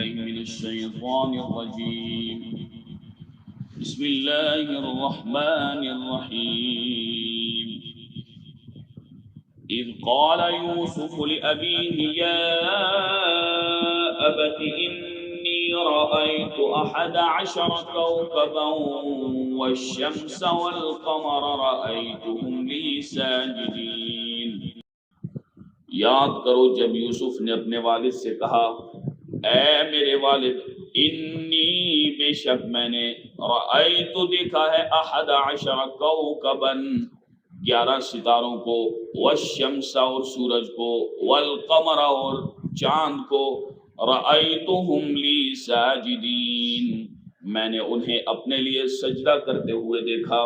بالله من الشيطان الرجيم بسم الله الرحمن الرحيم إذ قال يوسف لأبيه يا أبت إني رأيت 11 كوكبا والشمس والقمر رأيتهم لي ساجدين۔ یاد کرو جب یوسف نے اپنے والد سے کہا اے میرے والد انی بے شک میں نے رأیت دیکھا ہے 11 کوكبا 11 ستاروں کو، والشمس اور سورج کو، والقمر اور چاند کو، رأیتهم لی ساجدین میں نے انہیں اپنے لیے سجدہ کرتے ہوئے دیکھا۔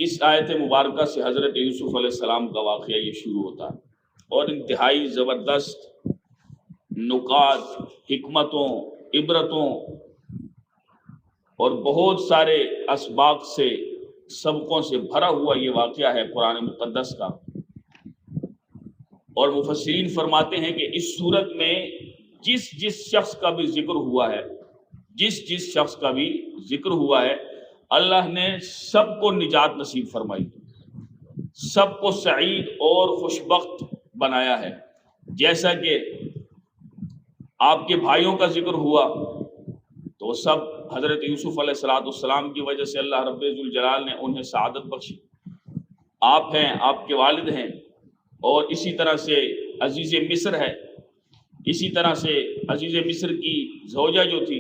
اس آیت مبارکہ سے حضرت یوسف علیہ السلام کا واقعہ یہ شروع ہوتا ہے اور انتہائی زبردست نکات، حکمتوں، عبرتوں اور بہت سارے اسباق سے، سبقوں سے بھرا ہوا یہ واقعہ ہے قرآن مقدس کا۔ اور مفسرین فرماتے ہیں کہ اس صورت میں جس جس شخص کا بھی ذکر ہوا ہے، جس جس شخص کا بھی ذکر ہوا ہے، اللہ نے سب کو نجات نصیب فرمائی، سب کو سعید اور خوشبخت بنایا ہے۔ جیسا کہ آپ کے بھائیوں کا ذکر ہوا تو سب حضرت یوسف علیہ السلام کی وجہ سے اللہ رب ذوالجلال نے انہیں سعادت بخشی۔ آپ ہیں، آپ کے والد ہیں، اور اسی طرح سے عزیز مصر ہے، اسی طرح سے عزیز مصر کی زوجہ جو تھی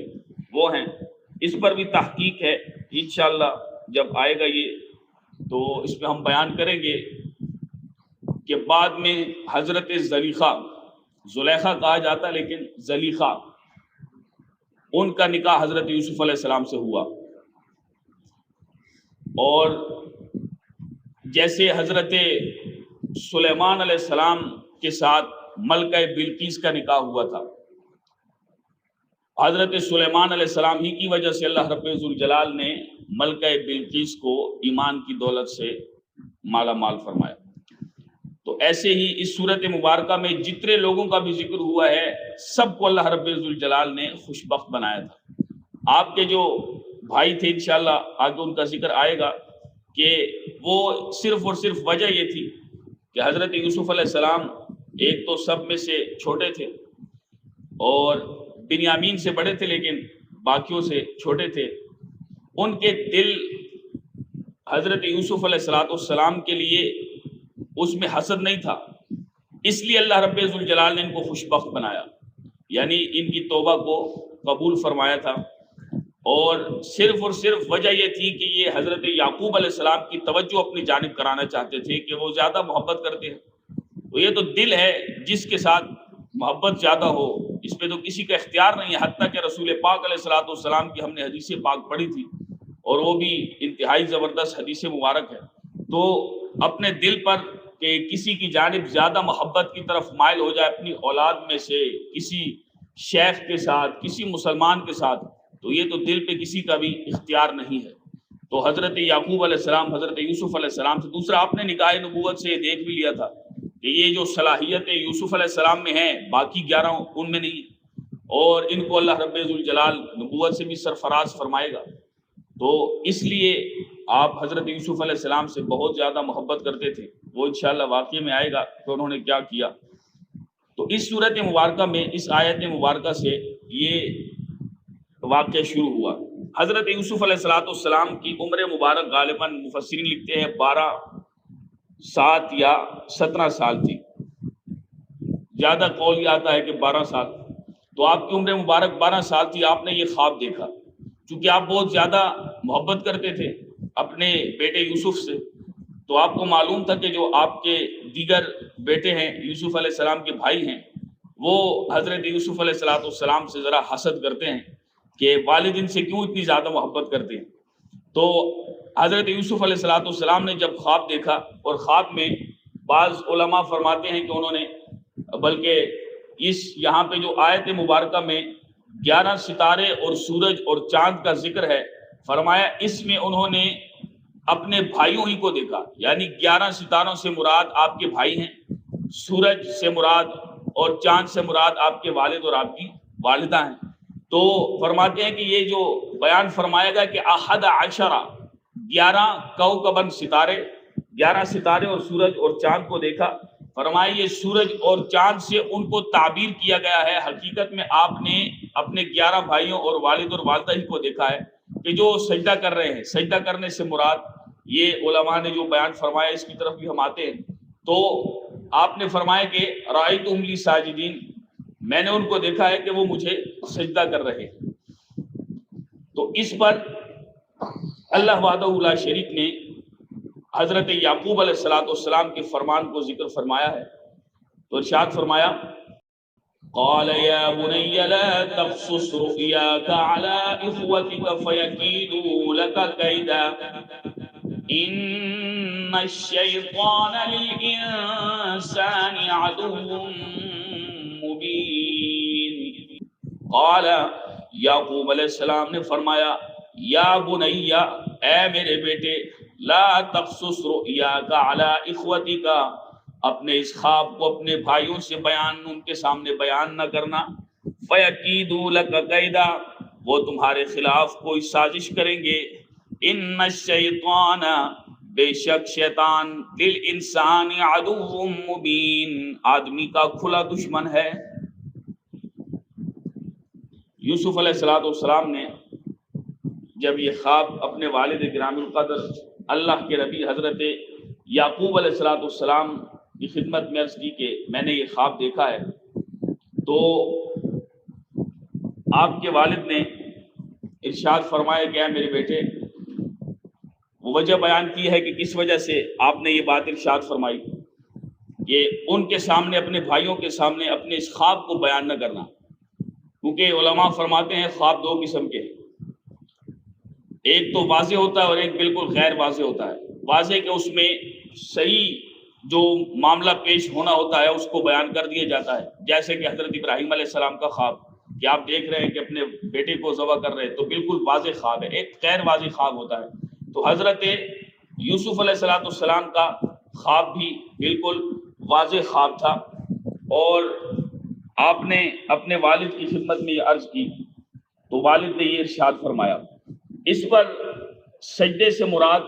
وہ ہیں۔ اس پر بھی تحقیق ہے، انشاءاللہ جب آئے گا یہ تو اس پہ ہم بیان کریں گے کہ بعد میں حضرت زلیخا کہا جاتا ہے لیکن زلیخا، ان کا نکاح حضرت یوسف علیہ السلام سے ہوا۔ اور جیسے حضرت سلیمان علیہ السلام کے ساتھ ملکہ بلقیس کا نکاح ہوا تھا، حضرت سلیمان علیہ السلام ہی کی وجہ سے اللہ رب ذوالجلال نے ملکہ بلقیس کو ایمان کی دولت سے مالا مال فرمایا۔ تو ایسے ہی اس صورت مبارکہ میں جتنے لوگوں کا بھی ذکر ہوا ہے سب کو اللہ رب ذوالجلال نے خوشبخت بنایا تھا۔ آپ کے جو بھائی تھے انشاءاللہ آگے ان کا ذکر آئے گا کہ وہ صرف اور صرف وجہ یہ تھی کہ حضرت یوسف علیہ السلام ایک تو سب میں سے چھوٹے تھے اور بنیامین سے بڑے تھے لیکن باقیوں سے چھوٹے تھے۔ ان کے دل حضرت یوسف علیہ السلام کے لیے اس میں حسد نہیں تھا، اس لیے اللہ رب ذوالجلال نے ان کو خوشبخت بنایا، یعنی ان کی توبہ کو قبول فرمایا تھا۔ اور صرف وجہ یہ تھی کہ یہ حضرت یعقوب علیہ السلام کی توجہ اپنی جانب کرانا چاہتے تھے کہ وہ زیادہ محبت کرتے ہیں۔ تو یہ تو دل ہے، جس کے ساتھ محبت زیادہ ہو اس پہ تو کسی کا اختیار نہیں ہے۔ حتیٰ کہ رسول پاک علیہ السلام کی ہم نے حدیث پاک پڑھی تھی اور وہ بھی انتہائی زبردست حدیث مبارک ہے۔ تو اپنے دل پر کہ کسی کی جانب زیادہ محبت کی طرف مائل ہو جائے اپنی اولاد میں سے کسی شیخ کے ساتھ، کسی مسلمان کے ساتھ، تو یہ تو دل پہ کسی کا بھی اختیار نہیں ہے۔ تو حضرت یعقوب علیہ السلام حضرت یوسف علیہ السلام سے، دوسرا آپ نے نکاح نبوت سے یہ دیکھ بھی لیا تھا کہ یہ جو صلاحیتیں یوسف علیہ السلام میں ہیں باقی 11 ان میں نہیں، اور ان کو اللہ رب ذوالجلال نبوت سے بھی سرفراز فرمائے گا۔ تو اس لیے آپ حضرت یوسف علیہ السلام سے بہت زیادہ محبت کرتے تھے، وہ انشاءاللہ واقعے میں آئے گا کہ انہوں نے کیا کیا۔ تو اس صورت مبارکہ میں، اس آیت مبارکہ سے یہ واقعہ شروع ہوا۔ حضرت یوسف علیہ السلام کی عمر مبارک غالباً مفسرین لکھتے ہیں 12 7 یا 17 سال تھی، زیادہ قول یہ آتا ہے کہ 12 سال۔ تو آپ کی عمر مبارک 12 سال تھی، آپ نے یہ خواب دیکھا۔ چونکہ آپ بہت زیادہ محبت کرتے تھے اپنے بیٹے یوسف سے، تو آپ کو معلوم تھا کہ جو آپ کے دیگر بیٹے ہیں، یوسف علیہ السلام کے بھائی ہیں، وہ حضرت یوسف علیہ السلام سے ذرا حسد کرتے ہیں کہ والد ان سے کیوں اتنی زیادہ محبت کرتے ہیں۔ تو حضرت یوسف علیہ السلام نے جب خواب دیکھا، اور خواب میں بعض علماء فرماتے ہیں کہ انہوں نے، بلکہ اس یہاں پہ جو آیت مبارکہ میں 11 ستارے اور سورج اور چاند کا ذکر ہے، فرمایا اس میں انہوں نے اپنے بھائیوں ہی کو دیکھا، یعنی 11 ستاروں سے مراد آپ کے بھائی ہیں، سورج سے مراد اور چاند سے مراد آپ کے والد اور آپ کی والدہ ہیں۔ تو فرماتے ہیں کہ یہ جو بیان فرمایا گیا کہ 11 11 کوكباً ستارے، 11 ستارے اور سورج اور چاند کو دیکھا۔ فرمایا یہ سورج اور چاند سے ان کو تعبیر کیا گیا ہے، حقیقت میں آپ نے اپنے 11 بھائیوں اور والد اور والدہ ہی کو دیکھا ہے کہ جو سجدہ کر رہے ہیں۔ سجدہ کرنے سے مراد یہ علماء نے جو بیان فرمایا اس کی طرف بھی ہم آتے ہیں۔ تو آپ نے فرمایا کہ رأیتہم لی ساجدین، میں نے ان کو دیکھا ہے کہ وہ مجھے سجدہ کر رہے ہیں۔ تو اس پر اللہ وحدہ لا شریک نے حضرت یعقوب علیہ السلام کے فرمان کو ذکر فرمایا ہے۔ تو ارشاد فرمایا قال یا بنی لا تقصص رؤیاک علی اخوتک فیکیدوا لک کیدا ان الشیطان للانسان عدو مبین۔ قال یعقوب علیہ السلام نے فرمایا یا بنی، اے میرے بیٹے، لا تقصص رؤیاک علی اخوتک، اپنے اس خواب کو اپنے بھائیوں سے ان کے سامنے بیان نہ کرنا۔ فیکیدوا لک کیدا، وہ تمہارے خلاف کوئی سازش کریں گے۔ ان الشیطان، بے شک شیطان، للانسان عدو مبین، آدمی کا کھلا دشمن ہے۔ یوسف علیہ السلام نے جب یہ خواب اپنے والد گرامی القدر اللہ کے نبی حضرت یعقوب علیہ السلام کی خدمت میں عرض کی کہ میں نے یہ خواب دیکھا ہے، تو آپ کے والد نے ارشاد فرمایا کہ اے میرے بیٹے، وہ وجہ بیان کی ہے کہ کس وجہ سے آپ نے یہ بات ارشاد فرمائی کہ ان کے سامنے، اپنے بھائیوں کے سامنے اپنے اس خواب کو بیان نہ کرنا، کیونکہ علماء فرماتے ہیں خواب دو قسم کے ہیں، ایک تو واضح ہوتا ہے اور ایک بالکل غیر واضح ہوتا ہے۔ واضح کہ اس میں صحیح جو معاملہ پیش ہونا ہوتا ہے اس کو بیان کر دیا جاتا ہے، جیسے کہ حضرت ابراہیم علیہ السلام کا خواب کہ آپ دیکھ رہے ہیں کہ اپنے بیٹے کو ذبح کر رہے ہیں، تو بالکل واضح خواب ہے۔ ایک غیر واضح خواب ہوتا ہے۔ تو حضرت یوسف علیہ السلام کا خواب بھی بالکل واضح خواب تھا، اور آپ نے اپنے والد کی خدمت میں یہ عرض کی تو والد نے یہ ارشاد فرمایا۔ اس پر سجدے سے مراد،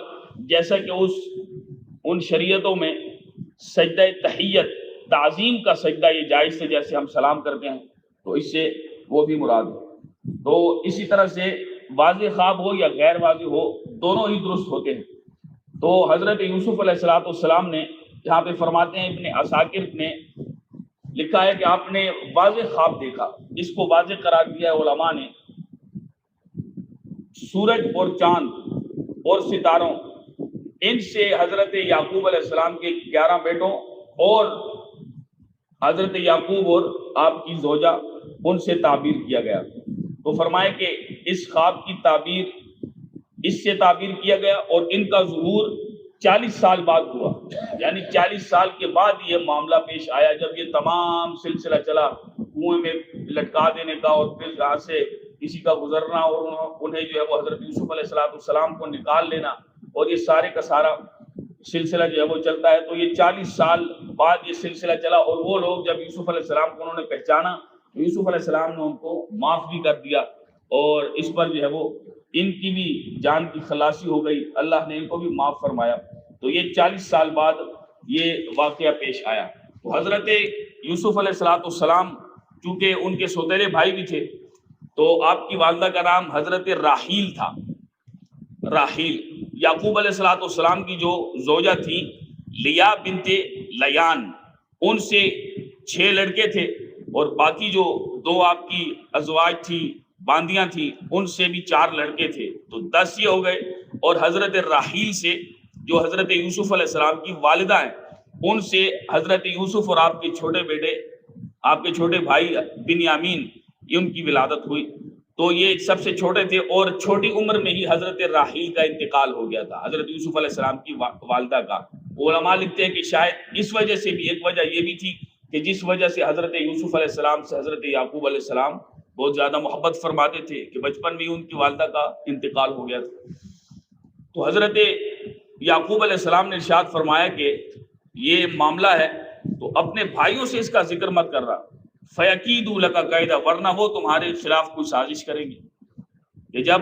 جیسا کہ ان شریعتوں میں سجدہ تحیت، تعظیم کا سجدہ یہ جائز سے، جیسے ہم سلام کرتے ہیں تو اس سے وہ بھی مراد ہے۔ تو اسی طرح سے واضح خواب ہو یا غیر واضح ہو، دونوں ہی درست ہوتے ہیں۔ تو حضرت یوسف علیہ السلام نے یہاں پہ فرماتے ہیں، ابن عساکر نے لکھا ہے کہ آپ نے واضح خواب دیکھا، اس کو واضح قرار دیا ہے علماء نے۔ سورج اور چاند اور ستاروں، ان سے حضرت یعقوب علیہ السلام کے 11 بیٹوں اور حضرت یعقوب اور آپ کی زوجہ، ان سے تعبیر کیا گیا۔ تو فرمائے کہ اس خواب کی تعبیر اس سے تعبیر کیا گیا، اور ان کا ظہور 40 سال بعد ہوا، یعنی 40 سال کے بعد یہ معاملہ پیش آیا، جب یہ تمام سلسلہ چلا کنویں میں لٹکا دینے کا، اور پھر یہاں سے کسی کا گزرنا اور انہیں جو ہے وہ حضرت یوسف علیہ السلام کو نکال لینا، اور یہ سارے کا سارا سلسلہ جو ہے وہ چلتا ہے۔ تو یہ 40 سال بعد یہ سلسلہ چلا، اور وہ لوگ جب یوسف علیہ السلام کو انہوں نے پہچانا تو یوسف علیہ السلام نے ان کو معاف بھی کر دیا، اور اس پر جو ہے وہ ان کی بھی جان کی خلاصی ہو گئی، اللہ نے ان کو بھی معاف فرمایا۔ تو یہ 40 سال بعد یہ واقعہ پیش آیا۔ تو حضرت یوسف علیہ السلام چونکہ ان کے سوتیلے بھائی بھی تھے، تو آپ کی والدہ کا نام حضرت راحیل تھا۔ راحیل، یعقوب علیہ السلام کی جو زوجہ تھی لیا بنت لیان، ان سے 6 لڑکے تھے، اور باقی جو 2 آپ کی ازواج تھی، باندیاں تھیں، ان سے بھی 4 لڑکے تھے، تو 10 یہ ہو گئے۔ اور حضرت راحیل سے جو حضرت یوسف علیہ السلام کی والدہ ہیں، ان سے حضرت یوسف اور آپ کے چھوٹے بیٹے، آپ کے چھوٹے بھائی بنیامین، ان کی ولادت ہوئی۔ تو یہ سب سے چھوٹے تھے، اور چھوٹی عمر میں ہی حضرت راحیل کا انتقال ہو گیا تھا، حضرت یوسف علیہ السلام کی والدہ کا۔ علماء لکھتے ہیں کہ شاید اس وجہ سے بھی، ایک وجہ یہ بھی تھی کہ جس وجہ سے حضرت یوسف علیہ السلام سے حضرت یعقوب علیہ السلام بہت زیادہ محبت فرماتے تھے، کہ بچپن میں ان کی والدہ کا انتقال ہو گیا تھا۔ تو حضرت یعقوب علیہ السلام نے ارشاد فرمایا کہ یہ معاملہ ہے تو اپنے بھائیوں سے اس کا ذکر مت کر رہا، فَيَكِيدُوا لَكَ كَيْدًا، ورنہ وہ تمہارے خلاف کوئی سازش کریں گے کہ جب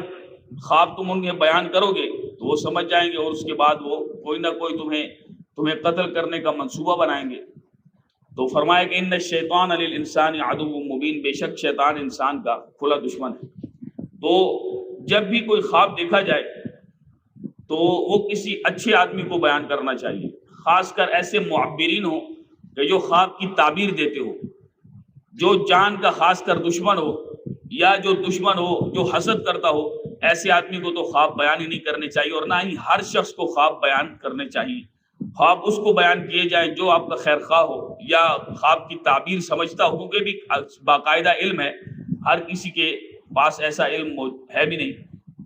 خواب تم انہیں بیان کرو گے تو وہ سمجھ جائیں گے اور اس کے بعد وہ کوئی نہ کوئی تمہیں قتل کرنے کا منصوبہ بنائیں گے۔ تو فرمایا کہ ان الشیطان للانسان عدو مبین، بے شک شیطان انسان کا کھلا دشمن ہے۔ تو جب بھی کوئی خواب دیکھا جائے تو وہ کسی اچھے آدمی کو بیان کرنا چاہیے، خاص کر ایسے معبرین ہو کہ جو خواب کی تعبیر دیتے ہو، جو جان کا خاص کر دشمن ہو یا جو دشمن ہو جو حسد کرتا ہو، ایسے آدمی کو تو خواب بیان ہی نہیں کرنے چاہیے، اور نہ ہی ہر شخص کو خواب بیان کرنے چاہیے۔ خواب اس کو بیان کیے جائیں جو آپ کا خیر خواہ ہو یا خواب کی تعبیر سمجھتا ہو، کیونکہ بھی باقاعدہ علم ہے، ہر کسی کے پاس ایسا علم ہے بھی نہیں،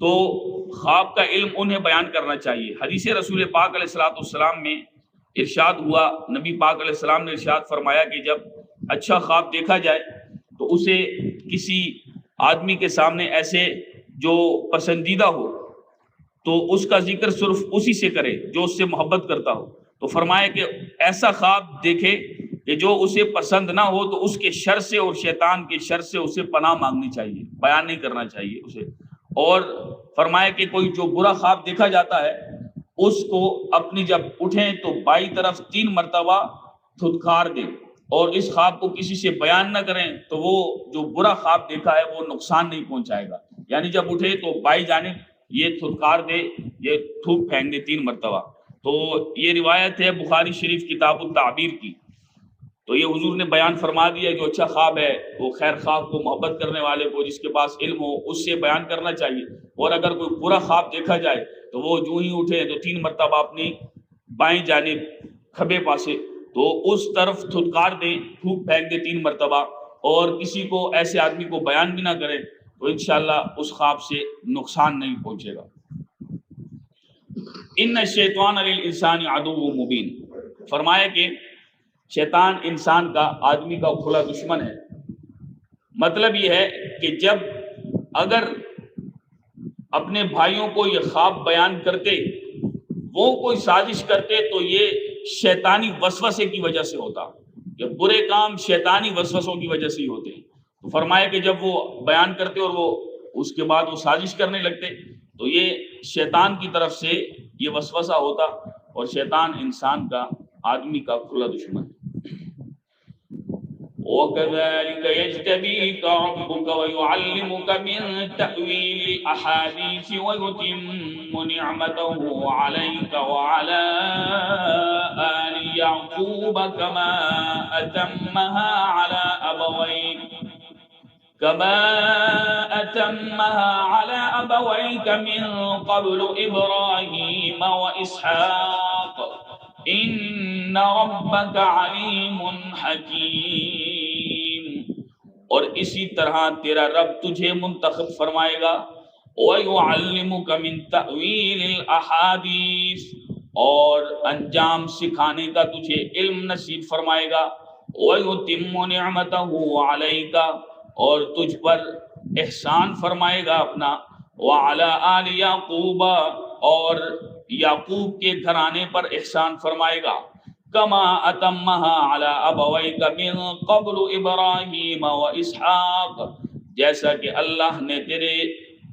تو خواب کا علم انہیں بیان کرنا چاہیے۔ حدیث رسول پاک علیہ الصلوۃ والسلام میں ارشاد ہوا، نبی پاک علیہ السلام نے ارشاد فرمایا کہ جب اچھا خواب دیکھا جائے تو اسے کسی آدمی کے سامنے ایسے جو پسندیدہ ہو تو اس کا ذکر صرف اسی سے کرے جو اس سے محبت کرتا ہو۔ تو فرمایا کہ ایسا خواب دیکھے کہ جو اسے پسند نہ ہو تو اس کے شر سے اور شیطان کے شر سے اسے پناہ مانگنی چاہیے، بیان نہیں کرنا چاہیے اسے۔ اور فرمایا کہ کوئی جو برا خواب دیکھا جاتا ہے اس کو اپنی جب اٹھیں تو بائیں طرف 3 مرتبہ دھتکار دیں، اور اس خواب کو کسی سے بیان نہ کریں تو وہ جو برا خواب دیکھا ہے وہ نقصان نہیں پہنچائے گا۔ یعنی جب اٹھے تو بائیں جانب یہ دھتکار دے، یہ تھوک پھینک دے 3 مرتبہ۔ تو یہ روایت ہے بخاری شریف کتاب التعبیر کی۔ تو یہ حضور نے بیان فرما دیا جو اچھا خواب ہے وہ خیر خواب کو، محبت کرنے والے کو، جس کے پاس علم ہو اس سے بیان کرنا چاہیے، اور اگر کوئی برا خواب دیکھا جائے تو وہ جو ہی اٹھے تو 3 مرتبہ اپنی بائیں جانب کھبے پاسے تو اس طرف دھتکار دیں، تھوک پھینک دے 3 مرتبہ، اور کسی کو ایسے آدمی کو بیان بھی نہ کرے تو انشاءاللہ اس خواب سے نقصان نہیں پہنچے گا۔ ان الشیطان للانسان عدو مبین، فرمایا کہ شیطان انسان کا، آدمی کا کھلا دشمن ہے۔ مطلب یہ ہے کہ جب اگر اپنے بھائیوں کو یہ خواب بیان کرتے، وہ کوئی سازش کرتے تو یہ شیطانی وسوسے کی وجہ سے ہوتا، کہ برے کام شیطانی وسوسوں کی وجہ سے ہی ہوتے ہیں۔ تو فرمایا کہ جب وہ بیان کرتے اور وہ اس کے بعد وہ سازش کرنے لگتے تو یہ شیطان کی طرف سے یہ وسوسہ ہوتا، اور شیطان انسان کا، آدمی کا کھلا دشمن ہے۔ وَكَذَلِكَ يَجْتَبِيكَ رَبُّكَ وَيُعَلِّمُكَ مِن تَأْوِيلِ الْأَحَادِيثِ وَيُتِمُّ نِعْمَتَهُ عَلَيْكَ وَعَلَى آلِ يَعْقُوبَ كَمَا أَتَمَّهَا عَلَى أَبَوَيْكَ مِن قَبْلُ إِبْرَاهِيمَ وَإِسْحَاقَ إِنَّ رَبَّكَ عَلِيمٌ حَكِيمٌ۔ اور اسی طرح تیرا رب تجھے منتخب فرمائے گا، وَيُعَلِّمُكَ مِن تَأْوِيلِ الْأَحَادِيثِ، اور انجام سکھانے کا تجھے علم نصیب فرمائے گا، وَيُتِمُّ نِعْمَتَهُ عَلَيْكَ، اور تجھ پر احسان فرمائے گا اپنا، وَعَلَىٰ آلِ يَعْقُوبَ، اور یعقوب کے گھرانے پر احسان فرمائے گا، کما اتمہا علی ابویک من قبل ابراہیم و اسحاق، جیسا کہ اللہ نے تیرے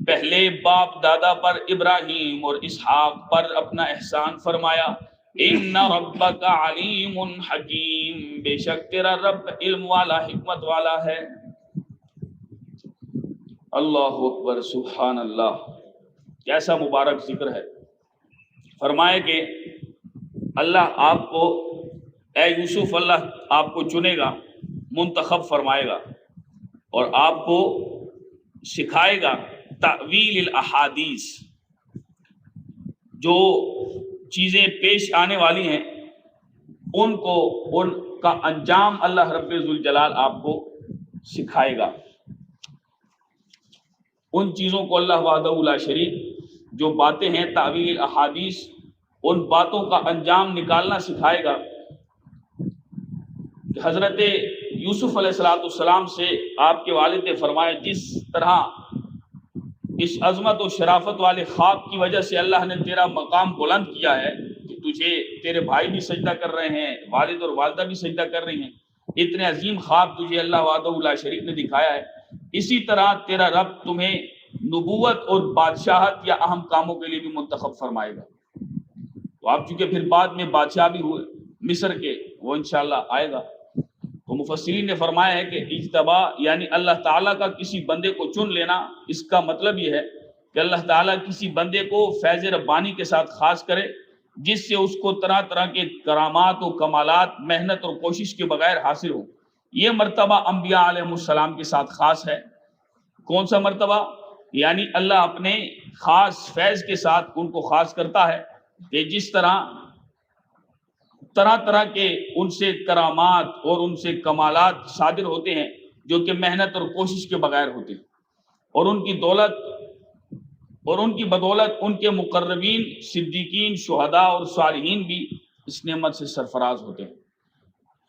پہلے باپ دادا پر ابراہیم اور اسحاق پر اپنا احسان فرمایا۔ ان ربک علیم حکیم، بے شک تیرا رب علم والا، حکمت والا ہے۔ اللہ اکبر، سبحان اللہ، کیسا مبارک ذکر ہے۔ فرمائے کہ اللہ آپ کو، اے یوسف، اللہ آپ کو چنے گا، منتخب فرمائے گا، اور آپ کو سکھائے گا تأویل الاحادیث، جو چیزیں پیش آنے والی ہیں ان کو، ان کا انجام اللہ رب ذوالجلال آپ کو سکھائے گا۔ ان چیزوں کو اللہ وحدہ لا شریک، جو باتیں ہیں تأویل احادیث، ان باتوں کا انجام نکالنا سکھائے گا۔ حضرت یوسف علیہ السلام سے آپ کے والد نے فرمایا، جس طرح اس عظمت و شرافت والے خواب کی وجہ سے اللہ نے تیرا مقام بلند کیا ہے کہ تجھے تیرے بھائی بھی سجدہ کر رہے ہیں، والد اور والدہ بھی سجدہ کر رہی ہیں، اتنے عظیم خواب تجھے اللہ وحدہ لا شریک نے دکھایا ہے، اسی طرح تیرا رب تمہیں نبوت اور بادشاہت یا اہم کاموں کے لیے بھی منتخب فرمائے گا۔ تو آپ چونکہ پھر بعد میں بادشاہ بھی ہوئے مصر کے، وہ انشاءاللہ آئے گا۔ تو مفسرین نے فرمایا ہے کہ اجتبا یعنی اللہ تعالیٰ کا کسی بندے کو چن لینا، اس کا مطلب یہ ہے کہ اللہ تعالیٰ کسی بندے کو فیض ربانی کے ساتھ خاص کرے، جس سے اس کو طرح طرح کے کرامات و کمالات محنت اور کوشش کے بغیر حاصل ہو۔ یہ مرتبہ انبیاء علیہ السلام کے ساتھ خاص ہے۔ کون سا مرتبہ؟ یعنی اللہ اپنے خاص فیض کے ساتھ ان کو خاص کرتا ہے کہ جس طرح طرح کے ان سے کرامات اور ان سے کمالات صادر ہوتے ہیں جو کہ محنت اور کوشش کے بغیر ہوتے ہیں، اور ان کی دولت اور ان کی بدولت ان کے مقربین صدیقین شہداء اور صالحین بھی اس نعمت سے سرفراز ہوتے ہیں۔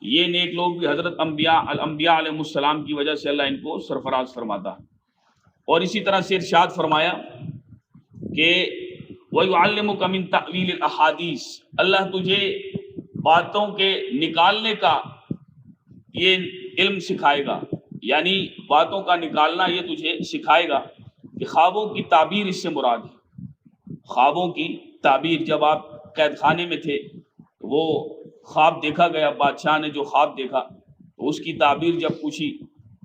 یہ نیک لوگ بھی حضرت انبیاء علیہ السلام کی وجہ سے اللہ ان کو سرفراز فرماتا ہے۔ اور اسی طرح سے ارشاد فرمایا کہ وَيُعَلِّمُكَ مِن تَأْوِيلِ الْأَحَادِيثِ، اللہ تجھے باتوں کے نکالنے کا یہ علم سکھائے گا، یعنی باتوں کا نکالنا یہ تجھے سکھائے گا کہ خوابوں کی تعبیر اس سے مراد ہے۔ خوابوں کی تعبیر، جب آپ قید خانے میں تھے وہ خواب دیکھا گیا، بادشاہ نے جو خواب دیکھا تو اس کی تعبیر جب پوچھی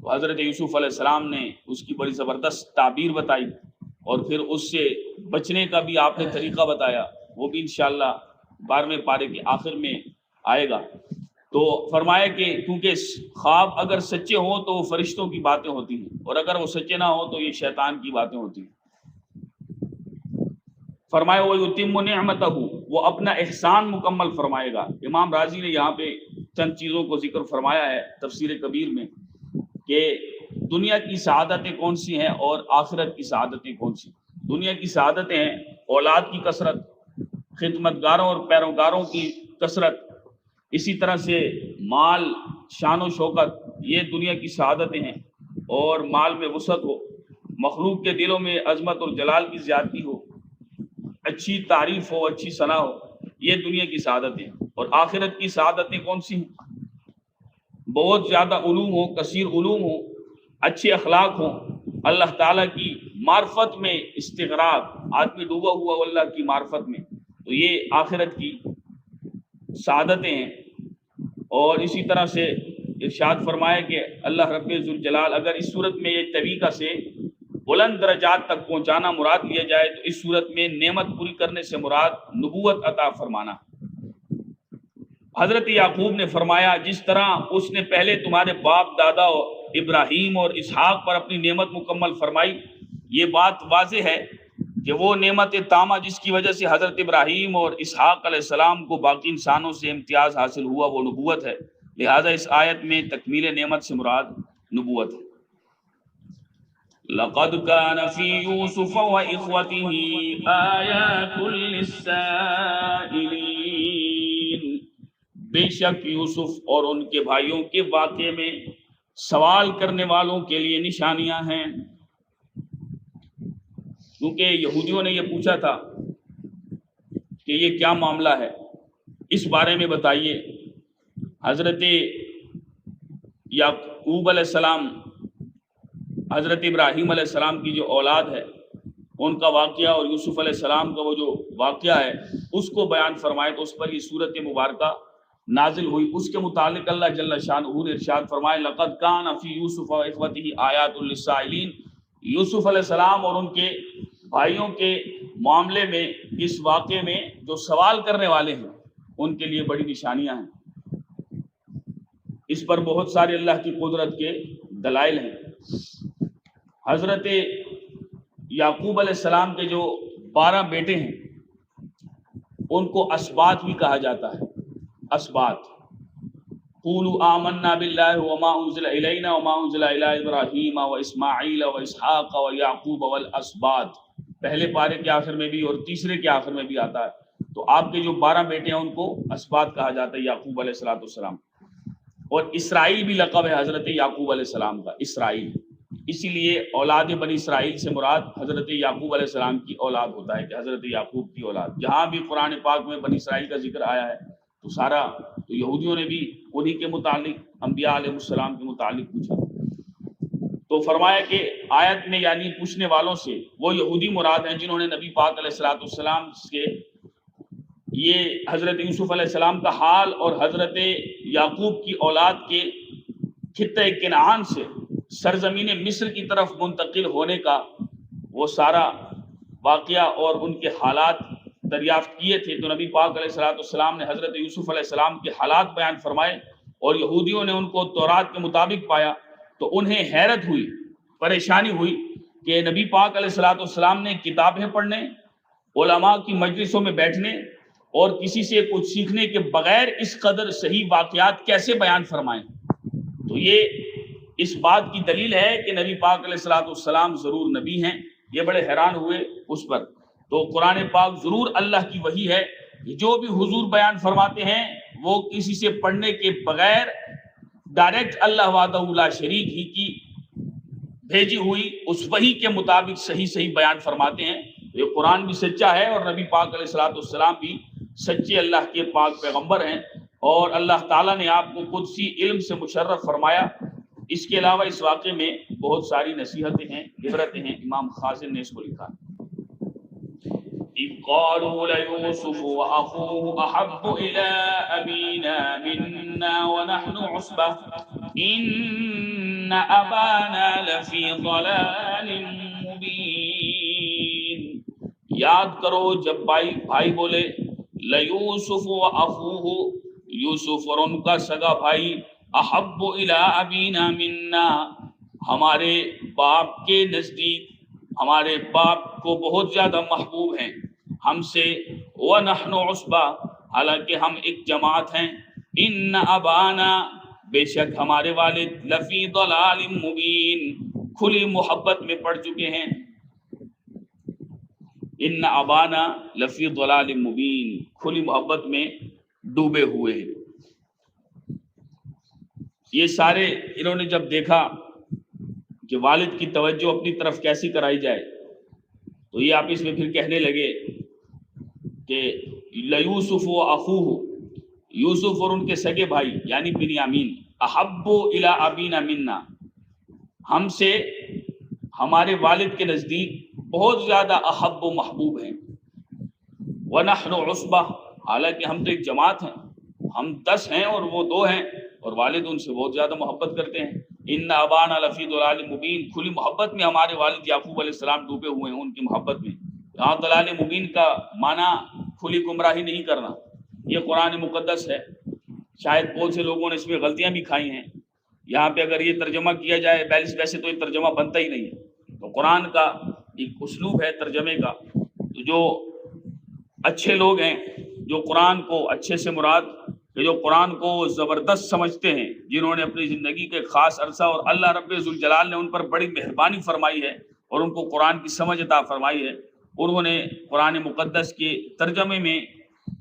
تو حضرت یوسف علیہ السلام نے اس کی بڑی زبردست تعبیر بتائی، اور پھر اس سے بچنے کا بھی آپ نے طریقہ بتایا، وہ بھی انشاءاللہ 12ویں پارے کے آخر میں آئے گا۔ تو فرمایا کہ کیونکہ خواب اگر سچے ہوں تو وہ فرشتوں کی باتیں ہوتی ہیں، اور اگر وہ سچے نہ ہوں تو یہ شیطان کی باتیں ہوتی ہیں۔ فرمایا وَيُتِمُّ نِعْمَتَهُ، وہ اپنا احسان مکمل فرمائے گا۔ امام راضی نے یہاں پہ چند چیزوں کو ذکر فرمایا ہے تفسیر کبیر میں کہ دنیا کی سعادتیں کون سی ہیں اور آخرت کی سعادتیں کون سی۔ دنیا کی سعادتیں ہیں اولاد کی کثرت، خدمتگاروں اور پیروکاروں کی کثرت، اسی طرح سے مال، شان و شوکت، یہ دنیا کی سعادتیں ہیں، اور مال میں وسعت ہو، مخلوق کے دلوں میں عظمت اور جلال کی زیادتی ہو، اچھی تعریف ہو، اچھی ثنا ہو، یہ دنیا کی سعادتیں ہیں۔ اور آخرت کی سعادتیں کون سی ہیں؟ بہت زیادہ علوم ہو، کثیر علوم ہو، اچھے اخلاق ہوں، اللہ تعالیٰ کی معرفت میں استغراق، آدمی ڈوبا ہوا اللہ کی معرفت میں، تو یہ آخرت کی سعادتیں ہیں۔ اور اسی طرح سے ارشاد فرمایا کہ اللہ رب ذوالجلال اگر اس صورت میں یہ طریقہ سے بلند درجات تک پہنچانا مراد لیا جائے تو اس صورت میں نعمت پوری کرنے سے مراد نبوت عطا فرمانا۔ حضرت یعقوب نے فرمایا جس طرح اس نے پہلے تمہارے باپ دادا ابراہیم اور اسحاق پر اپنی نعمت مکمل فرمائی، یہ بات واضح ہے کہ وہ نعمت تامہ جس کی وجہ سے حضرت ابراہیم اور اسحاق علیہ السلام کو باقی انسانوں سے امتیاز حاصل ہوا وہ نبوت ہے، لہذا اس آیت میں تکمیل نعمت سے مراد نبوت ہے۔ لَقَدْ كَانَ فِي يُوسُفَ وَإِخْوَتِهِ آيَاتٌ لِلسَّائِلِينَ، بے شک یوسف اور ان کے بھائیوں کے واقعے میں سوال کرنے والوں کے لیے نشانیاں ہیں۔ کیونکہ یہودیوں نے یہ پوچھا تھا کہ یہ کیا معاملہ ہے، اس بارے میں بتائیے۔ حضرت یعقوب علیہ السلام، حضرت ابراہیم علیہ السلام کی جو اولاد ہے ان کا واقعہ اور یوسف علیہ السلام کا وہ جو واقعہ ہے اس کو بیان فرمائے، تو اس پر یہ صورت مبارکہ نازل ہوئی۔ اس کے متعلق اللہ جل شانہ نے ارشاد فرمائے لقد کان فی یوسف و اخوتہ آیات للسائلین، یوسف علیہ السلام اور ان کے بھائیوں کے معاملے میں اس واقعے میں جو سوال کرنے والے ہیں ان کے لیے بڑی نشانیاں ہیں۔ اس پر بہت سارے اللہ کی قدرت کے دلائل ہیں۔ حضرت یعقوب علیہ السلام کے جو 12 بیٹے ہیں ان کو اسباط بھی کہا جاتا ہے۔ اسباط، قولوا آمنا باللہ وما انزل الینا وما انزل الی ابراہیم واسماعیل واسحاق ویعقوب والاسباط، پہلے پارے کے آخر میں بھی اور تیسرے کے آخر میں بھی آتا ہے۔ تو آپ کے جو 12 بیٹے ہیں ان کو اسباط کہا جاتا ہے یعقوب علیہ السلام۔ اور اسرائیل بھی لقب ہے حضرت یعقوب علیہ السلام کا، اسرائیل۔ اسی لیے اولاد بنی اسرائیل سے مراد حضرت یعقوب علیہ السلام کی اولاد ہوتا ہے کہ حضرت یعقوب کی اولاد. جہاں بھی قرآن پاک میں بنی اسرائیل کا ذکر آیا ہے تو سارا تو یہودیوں نے بھی انہی کے متعلق انبیاء علیہ السلام کے متعلق پوچھا. تو فرمایا کہ آیت میں یعنی پوچھنے والوں سے وہ یہودی مراد ہیں جنہوں نے نبی پاک علیہ الصلوۃ والسلام سے یہ حضرت یوسف علیہ السلام کا حال اور حضرت یعقوب کی اولاد کے خطہ کنعان سے سرزمین مصر کی طرف منتقل ہونے کا وہ سارا واقعہ اور ان کے حالات دریافت کیے تھے. تو نبی پاک علیہ الصلوۃ والسلام نے حضرت یوسف علیہ السلام کے حالات بیان فرمائے اور یہودیوں نے ان کو تورات کے مطابق پایا تو انہیں حیرت ہوئی, پریشانی ہوئی کہ نبی پاک علیہ الصلوۃ والسلام نے کتابیں پڑھنے, علماء کی مجلسوں میں بیٹھنے اور کسی سے کچھ سیکھنے کے بغیر اس قدر صحیح واقعات کیسے بیان فرمائیں. تو یہ اس بات کی دلیل ہے کہ نبی پاک علیہ الصلوۃ والسلام ضرور نبی ہیں. یہ بڑے حیران ہوئے اس پر. تو قرآن پاک ضرور اللہ کی وحی ہے. جو بھی حضور بیان فرماتے ہیں وہ کسی سے پڑھنے کے بغیر ڈائریکٹ اللہ وحدہ لا شریک ہی کی بھیجی ہوئی اس وحی کے مطابق صحیح بیان فرماتے ہیں. یہ قرآن بھی سچا ہے اور نبی پاک علیہ الصلوۃ والسلام بھی سچے اللہ کے پاک پیغمبر ہیں اور اللہ تعالیٰ نے آپ کو قدسی علم سے مشرف فرمایا. اس کے علاوہ اس واقعے میں بہت ساری نصیحتیں ہیں, عبرتیں ہیں. امام خازن نے اس کو لکھا إِذْ قَالُوا لَيُوسُفُ وَأَخُوهُ أَحَبُّ إِلَىٰ أَبِينَا مِنَّا وَنَحْنُ عُصْبَةٌ إِنَّ أَبَانَا لَفِي ضَلَالٍ مُّبِينٍ. یاد کرو جب بھائی بولے لَيُوسُفُ وَأَخُوهُ, یوسف اور ان کا سگا بھائی, احب الی ابینا منا, ہمارے باپ کے نزدیک, ہمارے باپ کو بہت زیادہ محبوب ہیں ہم سے. وَنَحْنُ عُصْبَةٌ, حالانکہ ہم ایک جماعت ہیں. ان ابانا, بے شک ہمارے والد, لفی ضلال مبین, کھلی محبت میں پڑ چکے ہیں. ان ابانا لفی ضلال مبین, کھلی محبت میں ڈوبے ہوئے ہیں. یہ سارے انہوں نے جب دیکھا کہ والد کی توجہ اپنی طرف کیسی کرائی جائے تو یہ آپس میں پھر کہنے لگے کہ لیوسف و اخوہ, یوسف اور ان کے سگے بھائی یعنی بنیامین, احب الی ابینا منا, ہم سے ہمارے والد کے نزدیک بہت زیادہ احب و محبوب ہیں. ونحن عصبہ, حالانکہ ہم تو ایک جماعت ہیں, ہم 10 ہیں اور وہ 2 ہیں اور والد ان سے بہت زیادہ محبت کرتے ہیں. ان ابانا لفی ضلال مبین, کھلی محبت میں ہمارے والد یعقوب علیہ السلام ڈوبے ہوئے ہیں ان کی محبت میں. یہاں ضلال مبین کا معنی کھلی گمراہی نہیں کرنا, یہ قرآن مقدس ہے. شاید بہت سے لوگوں نے اس میں غلطیاں بھی کھائی ہیں. یہاں پہ اگر یہ ترجمہ کیا جائے ویسے تو یہ ترجمہ بنتا ہی نہیں ہے. تو قرآن کا ایک اسلوب ہے ترجمے کا. تو جو اچھے لوگ ہیں, جو قرآن کو اچھے سے مراد کہ جو قرآن کو زبردست سمجھتے ہیں, جنہوں نے اپنی زندگی کے خاص عرصہ اور اللہ رب ذوالجلال نے ان پر بڑی مہربانی فرمائی ہے اور ان کو قرآن کی سمجھ عطا فرمائی ہے, انہوں نے قرآن مقدس کے ترجمے میں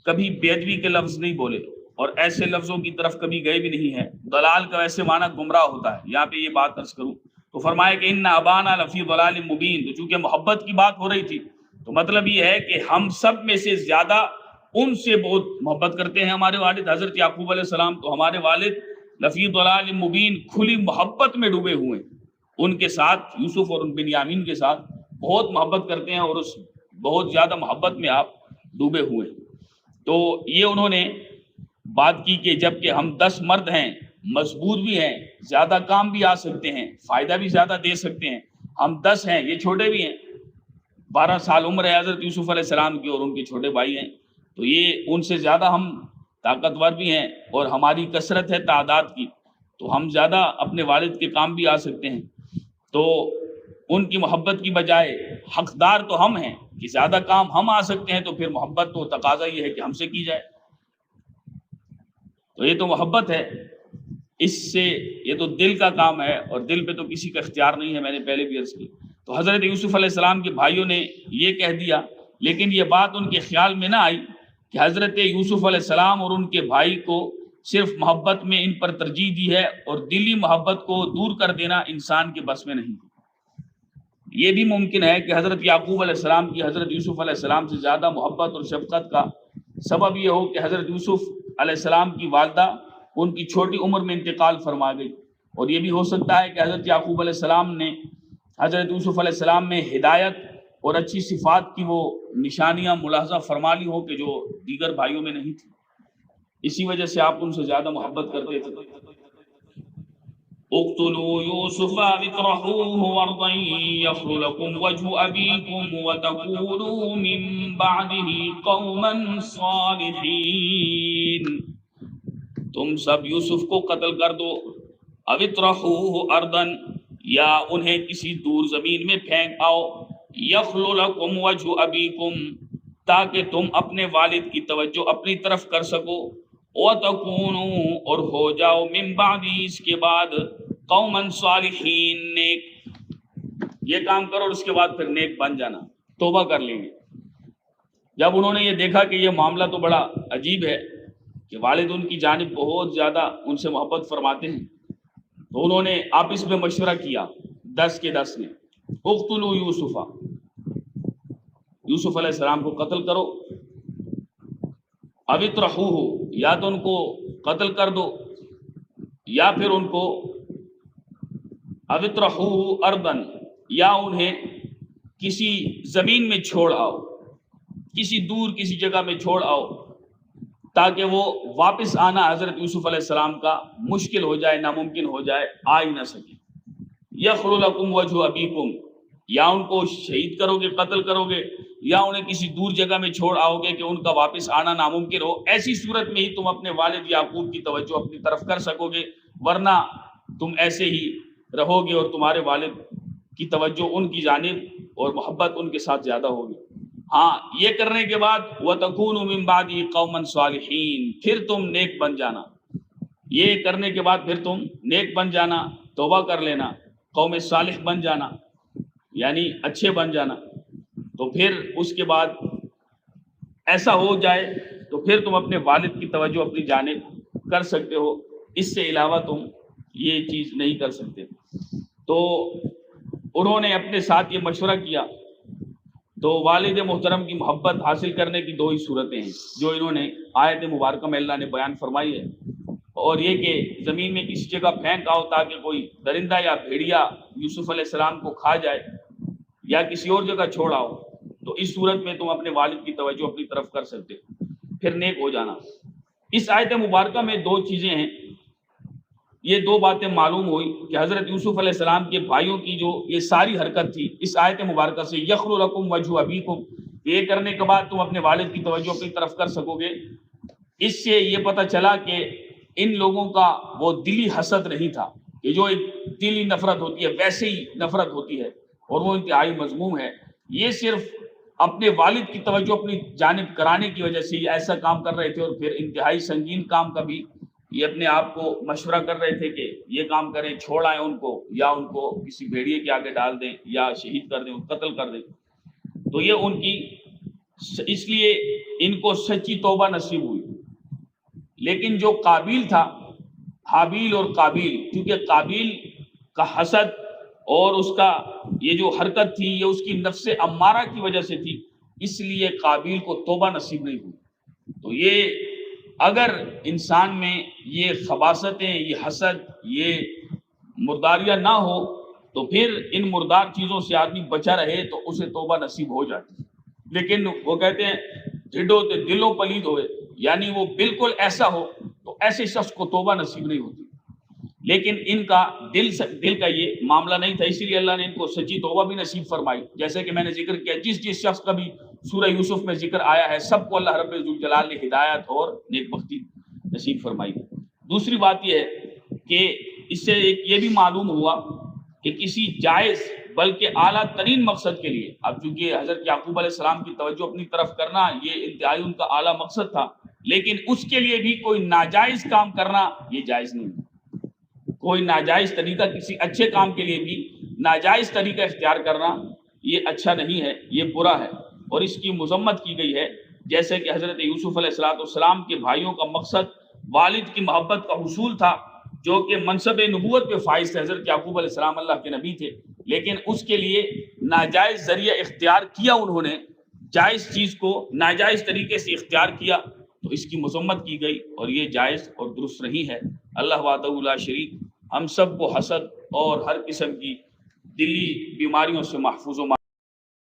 کبھی بےدبی کے لفظ نہیں بولے اور ایسے لفظوں کی طرف کبھی گئے بھی نہیں ہیں. دلال کا ویسے معنی گمراہ ہوتا ہے. یہاں پہ یہ بات عرض کروں تو فرمایا کہ ان ابانا لفی ضلال مبین, تو چونکہ محبت کی بات ہو رہی تھی تو مطلب یہ ہے کہ ہم سب میں سے زیادہ ان سے بہت محبت کرتے ہیں ہمارے والد حضرت یعقوب علیہ السلام. تو ہمارے والد لفی ضلال مبین, کھلی محبت میں ڈوبے ہوئے ہیں. ان کے ساتھ یوسف اور ان بنیامین کے ساتھ بہت محبت کرتے ہیں اور اس بہت زیادہ محبت میں آپ ڈوبے ہوئے ہیں. تو یہ انہوں نے بات کی کہ جب کہ ہم 10 مرد ہیں, مضبوط بھی ہیں, زیادہ کام بھی آ سکتے ہیں, فائدہ بھی زیادہ دے سکتے ہیں, ہم 10 ہیں, یہ چھوٹے بھی ہیں, 12 سال عمر ہے حضرت یوسف علیہ السلام کی اور ان کے چھوٹے بھائی ہیں, تو یہ ان سے زیادہ ہم طاقتور بھی ہیں اور ہماری کثرت ہے تعداد کی, تو ہم زیادہ اپنے والد کے کام بھی آ سکتے ہیں. تو ان کی محبت کی بجائے حقدار تو ہم ہیں کہ زیادہ کام ہم آ سکتے ہیں, تو پھر محبت تو تقاضا یہ ہے کہ ہم سے کی جائے. تو یہ تو محبت ہے, اس سے یہ تو دل کا کام ہے اور دل پہ تو کسی کا اختیار نہیں ہے, میں نے پہلے بھی عرض کی. تو حضرت یوسف علیہ السلام کے بھائیوں نے یہ کہہ دیا, لیکن یہ بات ان کے خیال میں نہ آئی کہ حضرت یوسف علیہ السلام اور ان کے بھائی کو صرف محبت میں ان پر ترجیح دی ہے اور دلی محبت کو دور کر دینا انسان کے بس میں نہیں. یہ بھی ممکن ہے کہ حضرت یعقوب علیہ السلام کی حضرت یوسف علیہ السلام سے زیادہ محبت اور شفقت کا سبب یہ ہو کہ حضرت یوسف علیہ السلام کی والدہ ان کی چھوٹی عمر میں انتقال فرما گئی، اور یہ بھی ہو سکتا ہے کہ حضرت یعقوب علیہ السلام نے حضرت یوسف علیہ السلام میں ہدایت اور اچھی صفات کی وہ نشانیاں ملاحظہ فرما لی ہو کہ جو دیگر بھائیوں میں نہیں تھی، اسی وجہ سے آپ ان سے زیادہ محبت کرتے تھے۔ اقتلوا يوسف أو اطرحوه أرضا يخل لكم وجه أبيكم وتكونوا من بعده قوما صالحين۔ تم سب یوسف کو قتل کر دو، او اطرحوه أرضا، یا انہیں کسی دور زمین میں پھینک آؤ، یخل لكم وجه أبيكم، تاکہ تم اپنے والد کی توجہ اپنی طرف کر سکو، وَتَكُونُوا، اور ہو جاؤ، من بعد، اس کے بعد، قوماً صالحین، نیک۔ یہ کام کرو اور اس کے بعد پھر نیک بن جانا، توبہ کر لیں گے۔ جب انہوں نے یہ دیکھا کہ یہ معاملہ تو بڑا عجیب ہے کہ والد ان کی جانب بہت زیادہ ان سے محبت فرماتے ہیں، تو انہوں نے آپس میں مشورہ کیا 10 کے 10 نے، اقتلوا یوسف، یوسف علیہ السلام کو قتل کرو، او اطرحوہ، یا تو ان کو قتل کر دو، یا پھر ان کو او اطرحوہ ارضاً، یا انہیں کسی زمین میں چھوڑ آؤ، کسی دور کسی جگہ میں چھوڑ آؤ، تاکہ وہ واپس آنا حضرت یوسف علیہ السلام کا مشکل ہو جائے، ناممکن ہو جائے، آ ہی نہ سکے۔ یخل لکم وجہ ابیکم، یا ان کو شہید کرو گے، قتل کرو گے، یا انہیں کسی دور جگہ میں چھوڑ آؤ گے کہ ان کا واپس آنا ناممکن ہو، ایسی صورت میں ہی تم اپنے والد یعقوب کی توجہ اپنی طرف کر سکو گے، ورنہ تم ایسے ہی رہو گے اور تمہارے والد کی توجہ ان کی جانب اور محبت ان کے ساتھ زیادہ ہوگی۔ ہاں، یہ کرنے کے بعد وَتَكُونُوا مِن بَعْدِهِ قَوْمًا صَالِحِينَ، پھر تم نیک بن جانا، یہ کرنے کے بعد پھر تم نیک بن جانا، توبہ کر لینا، قوم صالح بن جانا، یعنی اچھے بن جانا، تو پھر اس کے بعد ایسا ہو جائے تو پھر تم اپنے والد کی توجہ اپنی جانب کر سکتے ہو، اس سے علاوہ تم یہ چیز نہیں کر سکتے۔ تو انہوں نے اپنے ساتھ یہ مشورہ کیا، تو والد محترم کی محبت حاصل کرنے کی 2 ہی صورتیں ہیں جو انہوں نے آیت مبارکہ میں اللہ نے بیان فرمائی ہے، اور یہ کہ زمین میں کسی جگہ پھینک آؤ تاکہ کوئی درندہ یا بھیڑیا یوسف علیہ السلام کو کھا جائے، یا کسی اور جگہ چھوڑ آؤ، تو اس صورت میں تم اپنے والد کی توجہ اپنی طرف کر سکتے، پھر نیک ہو جانا۔ اس آیت مبارکہ میں 2 چیزیں ہیں، یہ 2 باتیں معلوم ہوئی کہ حضرت یوسف علیہ السلام کے بھائیوں کی جو یہ ساری حرکت تھی اس آیت مبارکہ سے، یخل لکم وجہ ابیکم، یہ کرنے کے بعد تم اپنے والد کی توجہ اپنی طرف کر سکو گے، اس سے یہ پتہ چلا کہ ان لوگوں کا وہ دلی حسد نہیں تھا کہ جو ایک دلی نفرت ہوتی ہے ویسے ہی نفرت ہوتی ہے، اور وہ انتہائی مذموم ہے، یہ صرف اپنے والد کی توجہ اپنی جانب کرانے کی وجہ سے یہ ایسا کام کر رہے تھے، اور پھر انتہائی سنگین کام کا بھی یہ اپنے آپ کو مشورہ کر رہے تھے کہ یہ کام کریں، چھوڑ آئیں ان کو، یا ان کو کسی بھیڑیے کے آگے ڈال دیں، یا شہید کر دیں، قتل کر دیں۔ تو یہ ان کی، اس لیے ان کو سچی توبہ نصیب ہوئی۔ لیکن جو قابیل تھا، حابیل اور قابیل، کیونکہ قابیل کا حسد اور اس کا یہ جو حرکت تھی یہ اس کی نفس امارہ کی وجہ سے تھی، اس لیے قابیل کو توبہ نصیب نہیں ہوئی۔ تو یہ اگر انسان میں یہ خباثتیں، یہ حسد، یہ مرداریاں نہ ہو تو پھر ان مردار چیزوں سے آدمی بچا رہے تو اسے توبہ نصیب ہو جاتی۔ لیکن وہ کہتے ہیں ڈھڈو تے دلوں پلید ہوئے، یعنی وہ بالکل ایسا ہو تو ایسے شخص کو توبہ نصیب نہیں ہوتی۔ لیکن ان کا دل کا یہ معاملہ نہیں تھا، اسی لیے اللہ نے ان کو سچی توبہ بھی نصیب فرمائی۔ جیسے کہ میں نے ذکر کیا، جس شخص کا بھی سورہ یوسف میں ذکر آیا ہے سب کو اللہ رب الجلال نے ہدایت اور نیک بختی نصیب فرمائی۔ دوسری بات یہ ہے کہ اس سے ایک یہ بھی معلوم ہوا کہ کسی جائز بلکہ اعلیٰ ترین مقصد کے لیے، اب چونکہ حضرت یعقوب علیہ السلام کی توجہ اپنی طرف کرنا یہ انتہائی ان کا اعلیٰ مقصد تھا، لیکن اس کے لیے بھی کوئی ناجائز کام کرنا یہ جائز نہیں ہے۔ کوئی ناجائز طریقہ کسی اچھے کام کے لیے بھی ناجائز طریقہ اختیار کرنا یہ اچھا نہیں ہے، یہ برا ہے، اور اس کی مذمت کی گئی ہے۔ جیسے کہ حضرت یوسف علیہ السلام کے بھائیوں کا مقصد والد کی محبت کا حصول تھا، جو کہ منصب نبوت پہ فائز تھے، حضرت یعقوب علیہ السلام اللہ کے نبی تھے، لیکن اس کے لیے ناجائز ذریعہ اختیار کیا، انہوں نے جائز چیز کو ناجائز طریقے سے اختیار کیا تو اس کی مذمت کی گئی، اور یہ جائز اور درست نہیں ہے۔ اللہ وحدہ لا شریک ہم سب کو حسد اور ہر قسم کی دلی بیماریوں سے محفوظ و